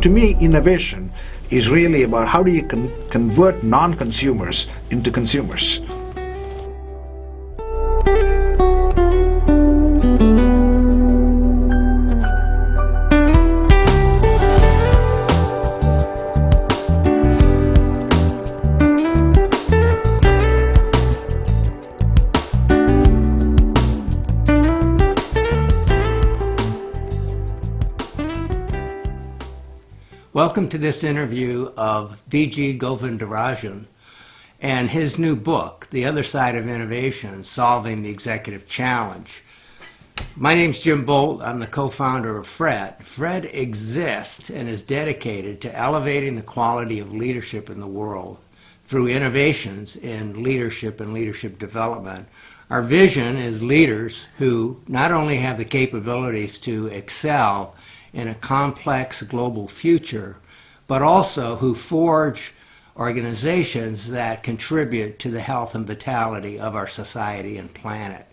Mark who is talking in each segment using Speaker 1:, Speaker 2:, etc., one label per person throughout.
Speaker 1: to me, innovation is really about how do you convert non-consumers into consumers.
Speaker 2: Welcome to this interview of V.G. Govindarajan and his new book, The Other Side of Innovation, Solving the Executive Challenge. My name's Jim Bolt. I'm the co-founder of FRED. FRED exists and is dedicated to elevating the quality of leadership in the world through innovations in leadership and leadership development. Our vision is leaders who not only have the capabilities to excel in a complex global future, but also who forge organizations that contribute to the health and vitality of our society and planet.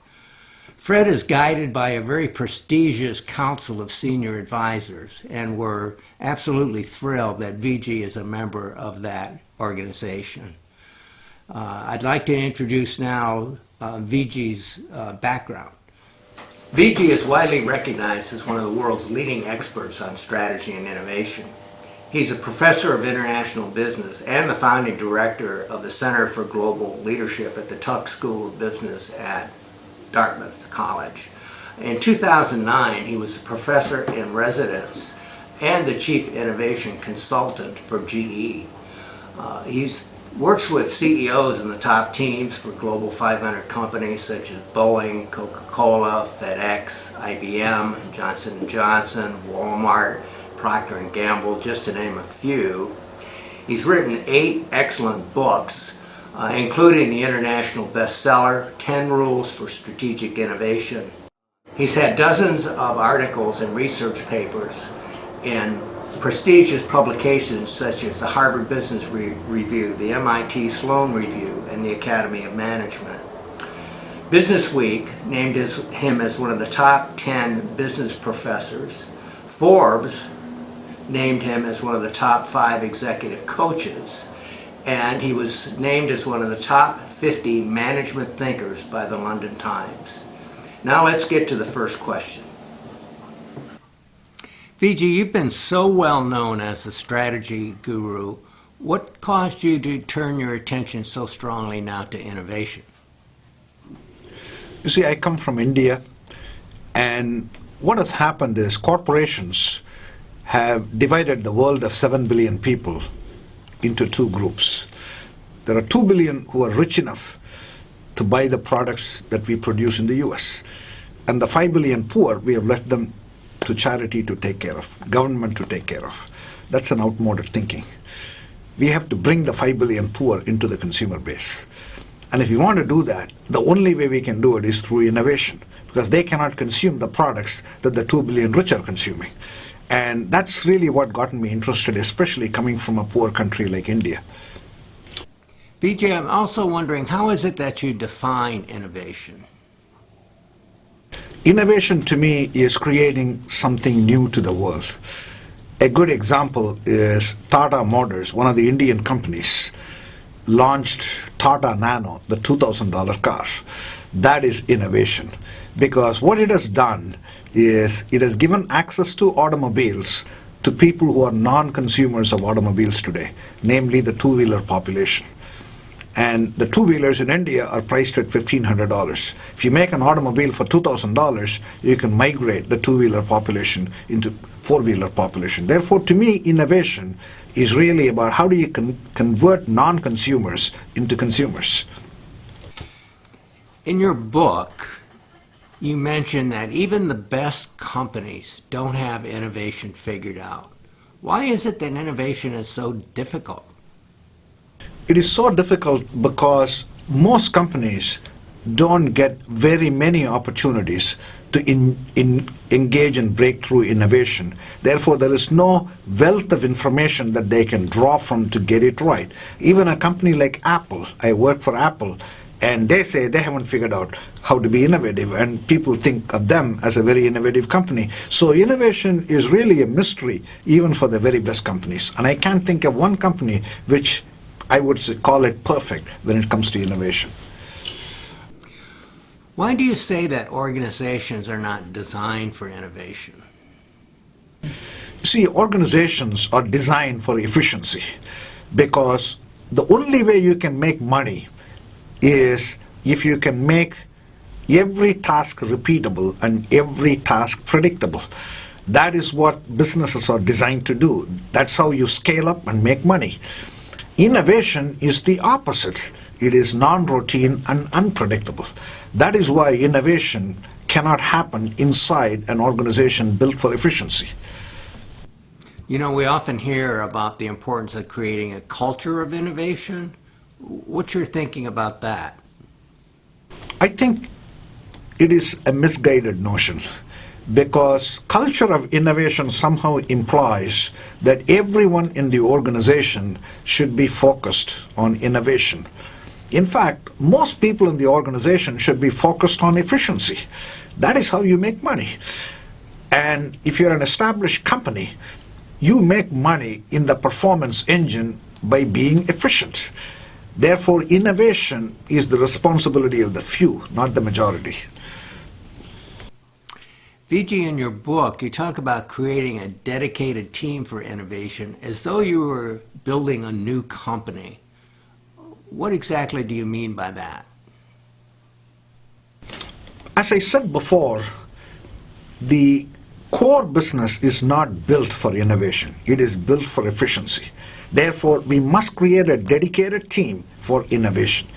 Speaker 2: FRED is guided by a very prestigious council of senior advisors, and we're absolutely thrilled that VG is a member of that organization. I'd like to introduce now VG's background. VG is widely recognized as one of the world's leading experts on strategy and innovation. He's a professor of international business and the founding director of the Center for Global Leadership at the Tuck School of Business at Dartmouth College. In 2009, he was a professor in residence and the chief innovation consultant for GE. He works with CEOs in the top teams for Global 500 companies such as Boeing, Coca-Cola, FedEx, IBM, Johnson & Johnson, Walmart, Procter & Gamble, just to name a few. He's written 8 excellent books, including the international bestseller, 10 Rules for Strategic Innovation. He's had dozens of articles and research papers in prestigious publications such as the Harvard Business Review, the MIT Sloan Review, and the Academy of Management. Businessweek named him as one of the top 10 business professors. Forbes named him as one of the top 5 executive coaches, and he was named as one of the top 50 management thinkers by the London Times. Now let's get to the first question. VG, you've been so well known as a strategy guru. What caused you to turn your attention so strongly now to innovation?
Speaker 1: You see, I come from India, and what has happened is corporations have divided the world of 7 billion people into 2 groups. There are 2 billion who are rich enough to buy the products that we produce in the US. And the 5 billion poor, we have left them to charity to take care of, government to take care of. That's an outmoded thinking. We have to bring the 5 billion poor into the consumer base. And if we want to do that, the only way we can do it is through innovation, because they cannot consume the products that the 2 billion rich are consuming. And that's really what got me interested, especially coming from a poor country like India.
Speaker 2: Vijay, I'm also wondering, how is it that you define innovation?
Speaker 1: Innovation to me is creating something new to the world. A good example is Tata Motors, one of the Indian companies, launched Tata Nano, the $2,000 car. That is innovation, because what it has done is it has given access to automobiles to people who are non-consumers of automobiles today, namely the two-wheeler population. And the two-wheelers in India are priced at $1,500. If you make an automobile for $2,000, you can migrate the two-wheeler population into four-wheeler population. Therefore, to me, innovation is really about how do you convert non-consumers into consumers.
Speaker 2: In your book, you mentioned that even the best companies don't have innovation figured out. Why is it that innovation is so difficult?
Speaker 1: It is so difficult because most companies don't get very many opportunities to engage in breakthrough innovation. Therefore, there is no wealth of information that they can draw from to get it right. Even a company like Apple, I work for Apple, And they say they haven't figured out how to be innovative, and people think of them as a very innovative company. So innovation is really a mystery, even for the very best companies. And I can't think of one company which I would call it perfect when it comes to innovation.
Speaker 2: Why do you say that organizations are not designed for innovation?
Speaker 1: See, organizations are designed for efficiency, because the only way you can make money is if you can make every task repeatable and every task predictable. That is what businesses are designed to do. That's how you scale up and make money. Innovation is the opposite. It is non-routine and unpredictable. That is why innovation cannot happen inside an organization built for efficiency.
Speaker 2: You know, we often hear about the importance of creating a culture of innovation. What's your thinking about that?
Speaker 1: I think it is a misguided notion, because culture of innovation somehow implies that everyone in the organization should be focused on innovation. In fact, most people in the organization should be focused on efficiency. That is how you make money. And if you're an established company, you make money in the performance engine by being efficient. Therefore, innovation is the responsibility of the few, not the majority.
Speaker 2: VG, in your book, you talk about creating a dedicated team for innovation as though you were building a new company. What exactly do you mean by that?
Speaker 1: As I said before, the core business is not built for innovation. It is built for efficiency. Therefore, we must create a dedicated team for innovation.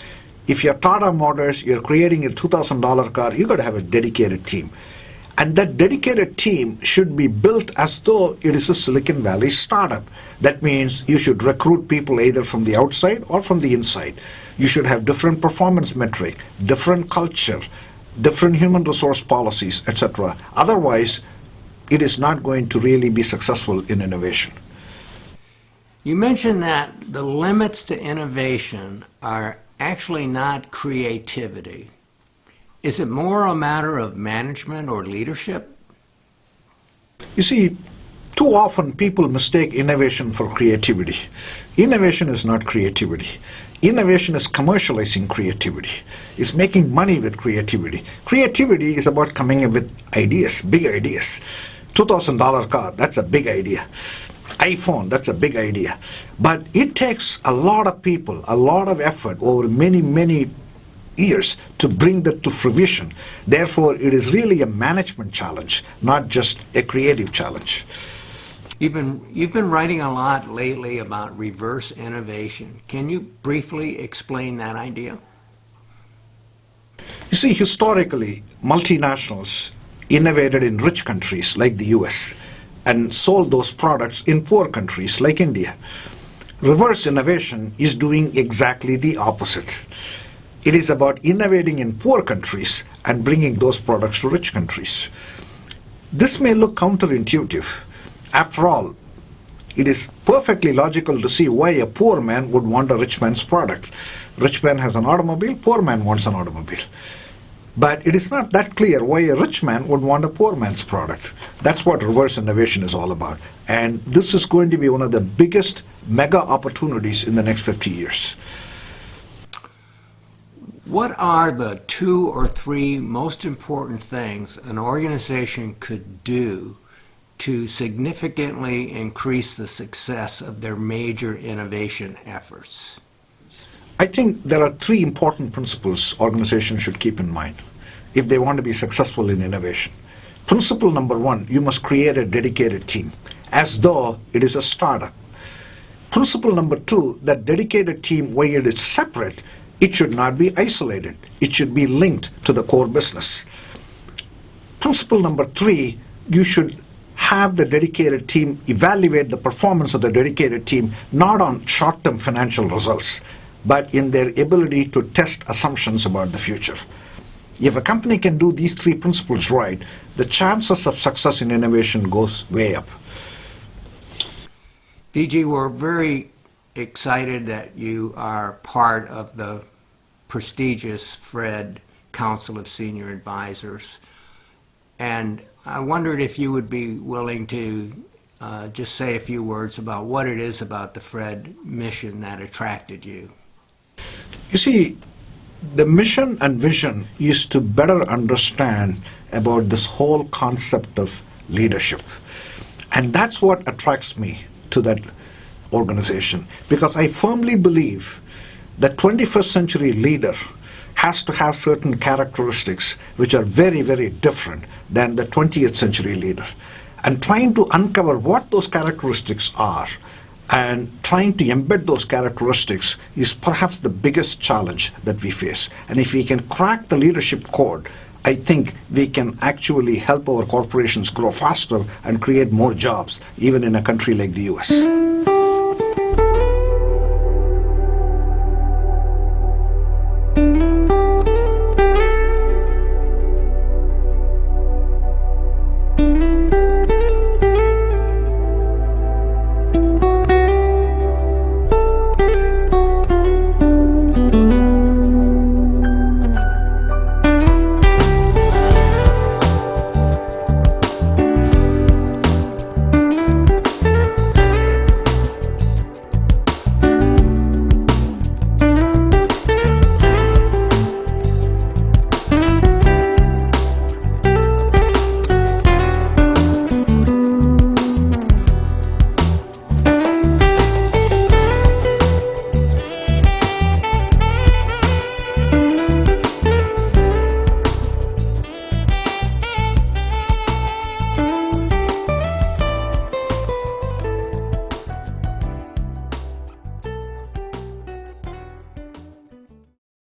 Speaker 1: If you're Tata Motors, you're creating a $2,000 car, you've got to have a dedicated team. And that dedicated team should be built as though it is a Silicon Valley startup. That means you should recruit people either from the outside or from the inside. You should have different performance metric, different culture, different human resource policies, etc. Otherwise, it is not going to really be successful in innovation.
Speaker 2: You mentioned that the limits to innovation are actually not creativity. Is it more a matter of management or leadership?
Speaker 1: You see, too often people mistake innovation for creativity. Innovation is not creativity. Innovation is commercializing creativity. It's making money with creativity. Creativity is about coming up with ideas, big ideas. $2,000 car, that's a big idea. iPhone, that's a big idea. But it takes a lot of people, a lot of effort over many, many years to bring that to fruition. Therefore, it is really a management challenge, not just a creative challenge.
Speaker 2: You've been writing a lot lately about reverse innovation. Can you briefly explain that idea?
Speaker 1: You see, historically, multinationals innovated in rich countries like the US and sold those products in poor countries like India. Reverse innovation is doing exactly the opposite. It is about innovating in poor countries and bringing those products to rich countries. This may look counterintuitive. After all, it is perfectly logical to see why a poor man would want a rich man's product. Rich man has an automobile, poor man wants an automobile. But it is not that clear why a rich man would want a poor man's product. That's what reverse innovation is all about. And this is going to be one of the biggest mega opportunities in the next 50 years.
Speaker 2: What are the 2 or 3 most important things an organization could do to significantly increase the success of their major innovation efforts?
Speaker 1: I think there are 3 important principles organizations should keep in mind if they want to be successful in innovation. Principle number 1, you must create a dedicated team, as though it is a startup. Principle number 2, that dedicated team, while it is separate, it should not be isolated. It should be linked to the core business. Principle number 3, you should have the dedicated team evaluate the performance of the dedicated team not on short-term financial results, but in their ability to test assumptions about the future. If a company can do these 3 principles right, the chances of success in innovation goes way up.
Speaker 2: DG, we're very excited that you are part of the prestigious Fred Council of Senior Advisors. And I wondered if you would be willing to just say a few words about what it is about the Fred mission that attracted you.
Speaker 1: You see, the mission and vision is to better understand about this whole concept of leadership. And that's what attracts me to that organization, because I firmly believe that 21st century leader has to have certain characteristics which are very, very different than the 20th century leader. And trying to uncover what those characteristics are and trying to embed those characteristics is perhaps the biggest challenge that we face. And if we can crack the leadership code, I think we can actually help our corporations grow faster and create more jobs, even in a country like the US.